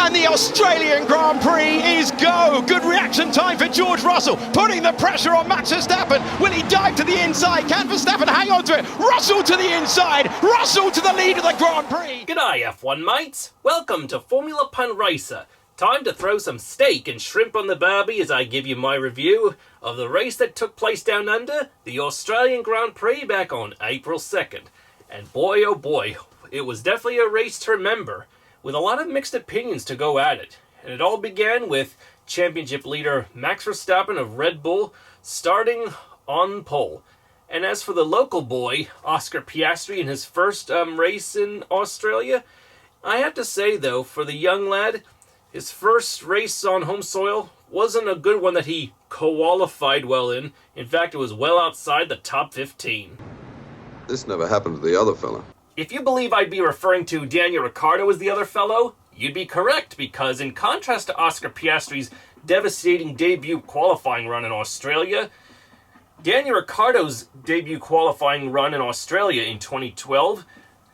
And the Australian Grand Prix is go. Good reaction time for George Russell, putting the pressure on Max Verstappen. Will he dive to the inside? Can Verstappen hang on to it? Russell to the inside. Russell to the lead of the Grand Prix. G'day F1 mates. Welcome to FormulaPunRacer. Time to throw some steak and shrimp on the barbie as I give you my review of the race that took place down under, the Australian Grand Prix back on April 2nd. And boy oh boy, it was definitely a race to remember, with a lot of mixed opinions to go at it. And it all began with championship leader Max Verstappen of Red Bull starting on pole. And as for the local boy, Oscarpiastri, in his first race in Australia, I have to say though, for the young lad, his first race on home soil wasn't a good one that he qualified well in. In fact, it was well outside the top 15. This never happened to the other fella. If you believe I'd be referring to Daniel Ricciardo as the other fellow, you'd be correct, because in contrast to Oscar Piastri's devastating debut qualifying run in Australia, Daniel Ricciardo's debut qualifying run in Australia in 2012,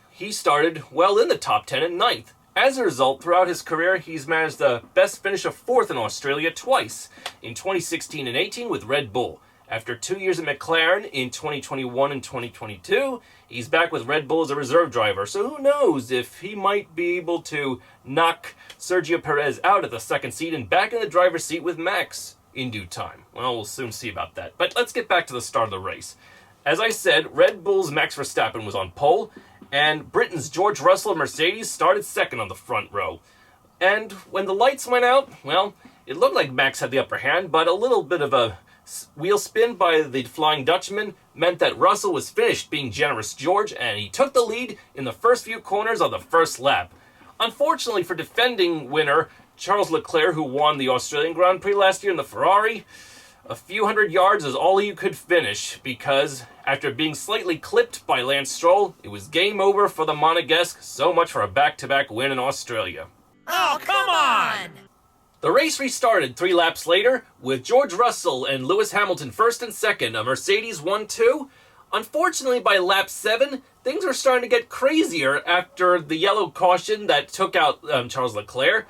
he started well in the top 10 and 9th. As a result, throughout his career, he's managed the best finish of 4th in Australia twice, in 2016 and 18 with Red Bull. After 2 years at McLaren in 2021 and 2022, he's back with Red Bull as a reserve driver, so who knows if he might be able to knock Sergio Perez out at the second seat and back in the driver's seat with Max in due time. Well, we'll soon see about that. But let's get back to the start of the race. As I said, Red Bull's Max Verstappen was on pole, and Britain's George Russell of Mercedes started second on the front row. And when the lights went out, well, it looked like Max had the upper hand, but a little bit of a wheel spin by the Flying Dutchman meant that Russell was finished being generous George, and he took the lead in the first few corners of the first lap. Unfortunately for defending winner Charles Leclerc, who won the Australian Grand Prix last year in the Ferrari, a few hundred yards is all he could finish, because after being slightly clipped by Lance Stroll, it was game over for the Monegasque. So much for a back-to-back win in Australia. Oh, come on! The race restarted 3 laps later, with George Russell and Lewis Hamilton first and second, a Mercedes 1-2. Unfortunately, by lap 7, things were starting to get crazier after the yellow caution that took out Charles Leclerc,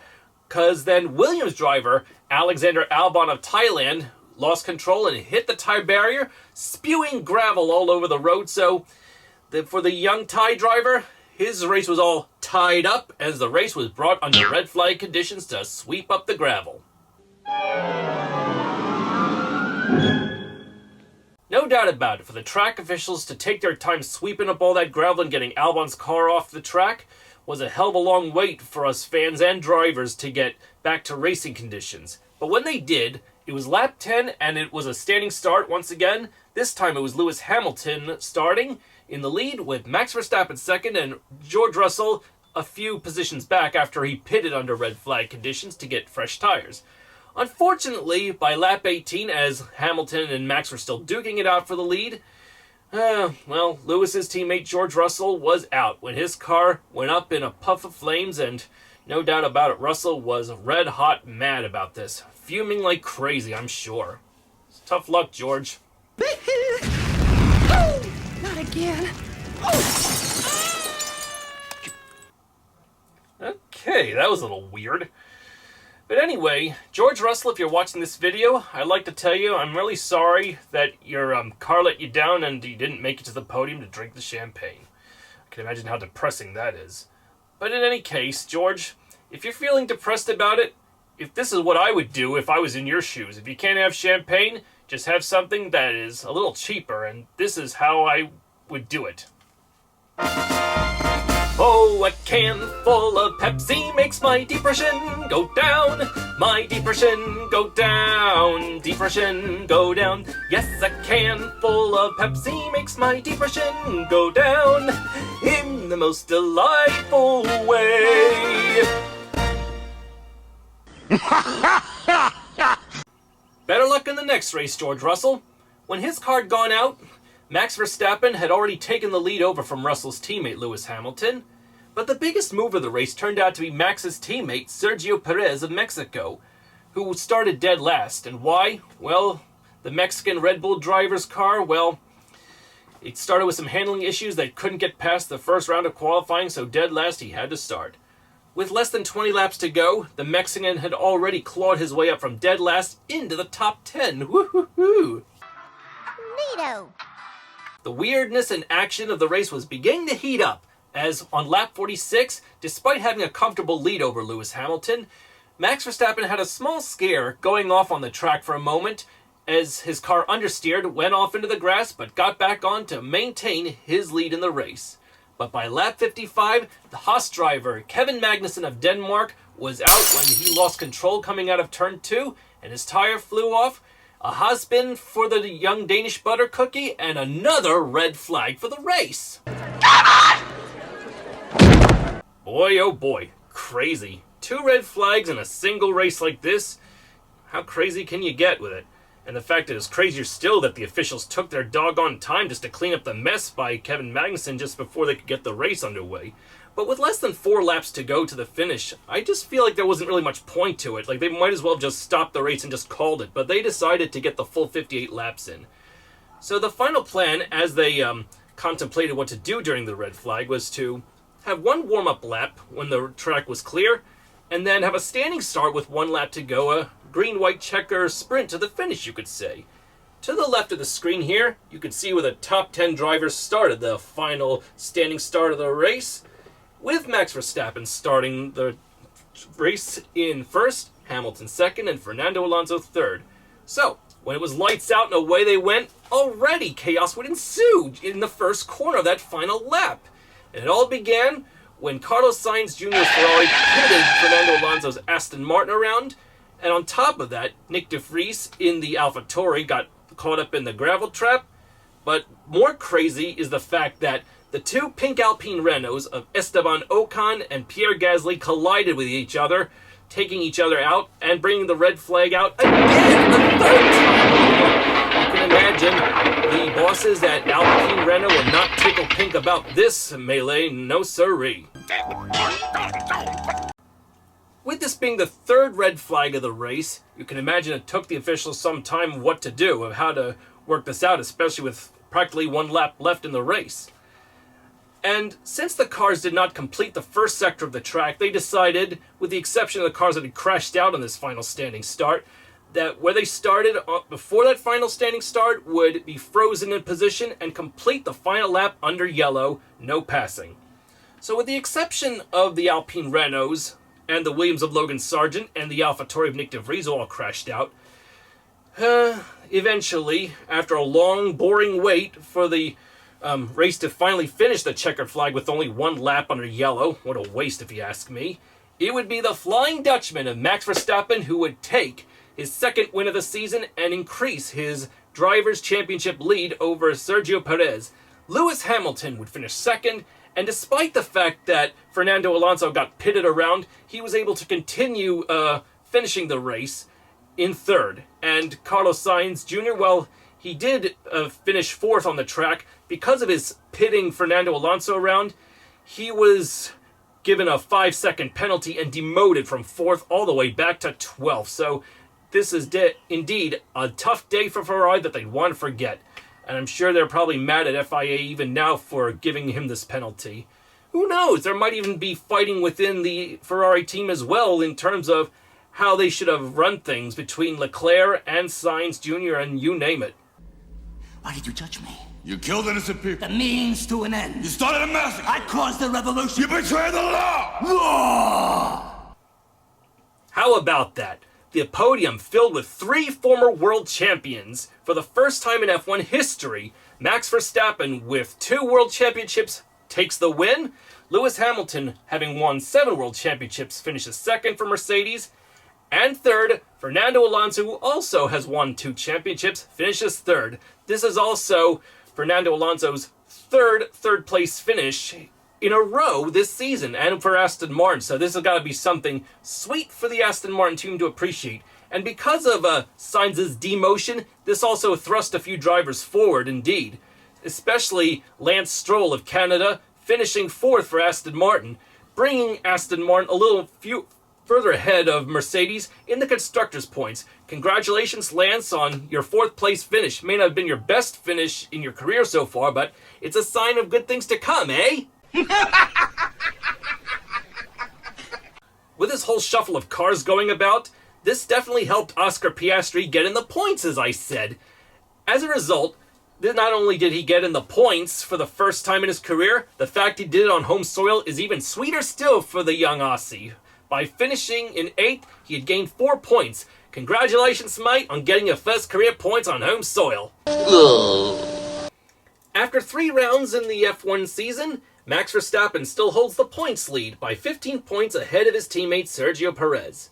because then Williams driver Alexander Albon of Thailand lost control and hit the Thai barrier, spewing gravel all over the road. So for the young Thai driver, his race was all tied up as the race was brought under red flag conditions to sweep up the gravel. No doubt about it, for the track officials to take their time sweeping up all that gravel and getting Albon's car off the track was a hell of a long wait for us fans and drivers to get back to racing conditions. But when they did, it was lap 10 and it was a standing start once again. This time it was Lewis Hamilton starting in the lead with Max Verstappen second and George Russell a few positions back after he pitted under red flag conditions to get fresh tires. Unfortunately, by lap 18, as Hamilton and Max were still duking it out for the lead, Lewis's teammate George Russell was out when his car went up in a puff of flames, and no doubt about it, Russell was red hot mad about this. Fuming like crazy, I'm sure. Tough luck, George. Oh, not again. Okay, that was a little weird. But anyway, George Russell, if you're watching this video, I'd like to tell you I'm really sorry that your car let you down and you didn't make it to the podium to drink the champagne. I can imagine how depressing that is. But in any case, George, if you're feeling depressed about it, if this is what I would do if I was in your shoes. If you can't have champagne, just have something that is a little cheaper, and this is how I would do it. Oh, a can full of Pepsi makes my depression go down. My depression go down. Depression go down. Yes, a can full of Pepsi makes my depression go down in the most delightful way. Better luck in the next race, George Russell. When his car had gone out, Max Verstappen had already taken the lead over from Russell's teammate Lewis Hamilton, but the biggest move of the race turned out to be Max's teammate Sergio Perez of Mexico, who started dead last. And why? Well, the Mexican Red Bull driver's car, it started with some handling issues that couldn't get past the first round of qualifying, so dead last he had to start. With less than 20 laps to go, the Mexican had already clawed his way up from dead last into the top 10. Woo-hoo-hoo! Neato. The weirdness and action of the race was beginning to heat up, as on lap 46, despite having a comfortable lead over Lewis Hamilton, Max Verstappen had a small scare going off on the track for a moment as his car understeered, went off into the grass, but got back on to maintain his lead in the race. But by lap 55, the Haas driver, Kevin Magnussen of Denmark, was out when he lost control coming out of turn 2, and his tire flew off. A Haas spin for the young Danish butter cookie, and another red flag for the race. Boy, oh boy, crazy. 2 red flags in a single race like this? How crazy can you get with it? And the fact that it's crazier still that the officials took their doggone time just to clean up the mess by Kevin Magnussen just before they could get the race underway. But with less than 4 laps to go to the finish, I just feel like there wasn't really much point to it. Like, they might as well have just stopped the race and just called it. But they decided to get the full 58 laps in. So the final plan, as they contemplated what to do during the red flag, was to have 1 warm-up lap when the track was clear, and then have a standing start with 1 lap to go, a green-white checker sprint to the finish, you could say. To the left of the screen here, you can see where the top 10 drivers started the final standing start of the race, with Max Verstappen starting the race in first, Hamilton second, and Fernando Alonso third. So, when it was lights out and away they went, already chaos would ensue in the first corner of that final lap. And it all began when Carlos Sainz Jr.'s Ferrari pitted Fernando Alonso's Aston Martin around, and on top of that, Nick de Vries in the AlphaTauri got caught up in the gravel trap. But more crazy is the fact that the 2 pink Alpine Renaults of Esteban Ocon and Pierre Gasly collided with each other, taking each other out and bringing the red flag out again the 3rd time. You can imagine the bosses at Alpine Renault were not tickled pink about this melee, no siree. With this being the 3rd red flag of the race, you can imagine it took the officials some time what to do, of how to work this out, especially with practically 1 lap left in the race. And since the cars did not complete the first sector of the track, they decided, with the exception of the cars that had crashed out on this final standing start, that where they started before that final standing start would be frozen in position and complete the final lap under yellow, no passing. So with the exception of the Alpine Renaults and the Williams of Logan Sargent and the AlphaTauri of Nick de Vries all crashed out, eventually, after a long, boring wait for the race to finally finish the checkered flag with only 1 lap under yellow, what a waste if you ask me, it would be the Flying Dutchman of Max Verstappen who would take his 2nd win of the season and increase his Drivers' Championship lead over Sergio Perez. Lewis Hamilton would finish 2nd, and despite the fact that Fernando Alonso got pitted around, he was able to continue finishing the race in 3rd. And Carlos Sainz Jr., well, he did finish 4th on the track. Because of his pitting Fernando Alonso around, he was given a 5-second penalty and demoted from 4th all the way back to 12th. So this is indeed a tough day for Ferrari that they'd want to forget. And I'm sure they're probably mad at FIA even now for giving him this penalty. Who knows? There might even be fighting within the Ferrari team as well in terms of how they should have run things between Leclerc and Sainz Jr. and you name it. Why did you judge me? You killed innocent people. The means to an end. You started a massacre. I caused the revolution. You betrayed the law. Law! How about that? The podium filled with 3 former world champions. For the first time in F1 history, Max Verstappen, with 2 world championships, takes the win. Lewis Hamilton, having won 7 world championships, finishes 2nd for Mercedes. And 3rd, Fernando Alonso, who also has won 2 championships, finishes 3rd. This is also Fernando Alonso's 3rd place finish in a row this season, and for Aston Martin. So this has got to be something sweet for the Aston Martin team to appreciate. And because of Sainz's demotion, this also thrust a few drivers forward indeed, especially Lance Stroll of Canada, finishing 4th for Aston Martin, bringing Aston Martin a little further ahead of Mercedes in the constructors' points. Congratulations, Lance, on your 4th place finish. May not have been your best finish in your career so far, but it's a sign of good things to come, eh? With this whole shuffle of cars going about, this definitely helped Oscar Piastri get in the points, as I said. As a result, not only did he get in the points for the first time in his career, the fact he did it on home soil is even sweeter still for the young Aussie. By finishing in 8th, he had gained 4 points. Congratulations, mate, on getting your first career points on home soil. After 3 rounds in the F1 season, Max Verstappen still holds the points lead by 15 points ahead of his teammate Sergio Perez.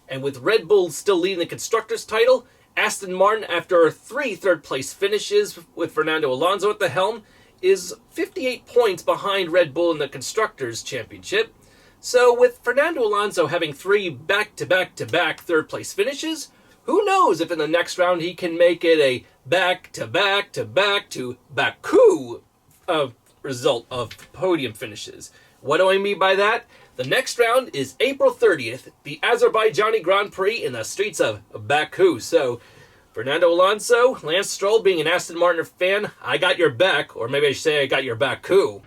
And with Red Bull still leading the Constructors' title, Aston Martin, after 3 third-place finishes with Fernando Alonso at the helm, is 58 points behind Red Bull in the Constructors' Championship. So with Fernando Alonso having 3 back-to-back-to-back third-place finishes, who knows if in the next round he can make it a back-to-back-to-back to Baku result of podium finishes. What do I mean by that? The next round is April 30th, the Azerbaijani Grand Prix in the streets of Baku. So, Fernando Alonso, Lance Stroll, being an Aston Martin fan, I got your back, or maybe I should say I got your Baku.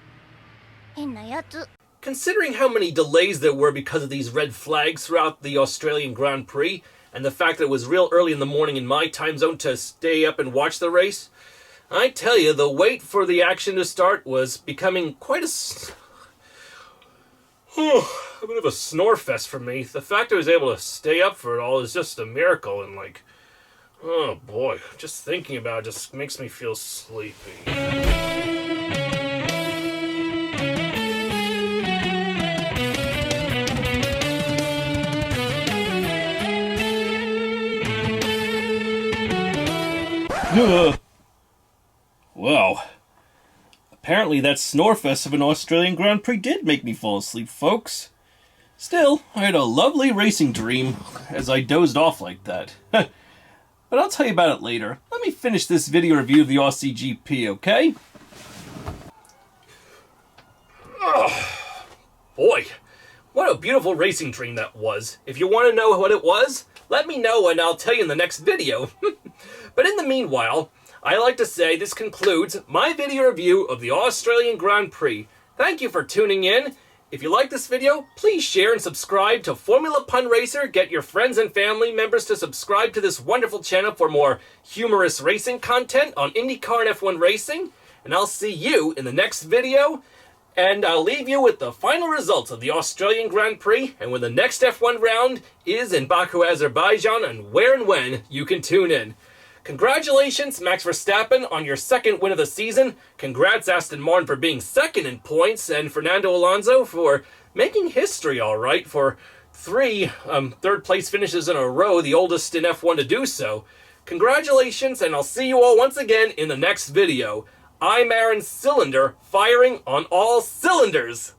Considering how many delays there were because of these red flags throughout the Australian Grand Prix, and the fact that it was real early in the morning in my time zone to stay up and watch the race, I tell you, the wait for the action to start was becoming quite a bit of a snore fest for me. The fact I was able to stay up for it all is just a miracle, and oh boy, just thinking about it just makes me feel sleepy. Well, apparently that snorefest of an Australian Grand Prix did make me fall asleep, folks. Still, I had a lovely racing dream as I dozed off like that. But I'll tell you about it later. Let me finish this video review of the Ausgp, okay? Oh, boy, what a beautiful racing dream that was. If you want to know what it was, let me know and I'll tell you in the next video. But in the meanwhile, I like to say this concludes my video review of the Australian Grand Prix. Thank you for tuning in. If you like this video, please share and subscribe to FormulaPunRacer. Get your friends and family members to subscribe to this wonderful channel for more humorous racing content on IndyCar and F1 racing. And I'll see you in the next video. And I'll leave you with the final results of the Australian Grand Prix and when the next F1 round is in Baku, Azerbaijan, and where and when you can tune in. Congratulations, Max Verstappen, on your 2nd win of the season. Congrats, Aston Martin, for being 2nd in points, and Fernando Alonso for making history, all right, for 3 third-place finishes in a row, the oldest in F1 to do so. Congratulations, and I'll see you all once again in the next video. I'm Aaron Cylinder, firing on all cylinders.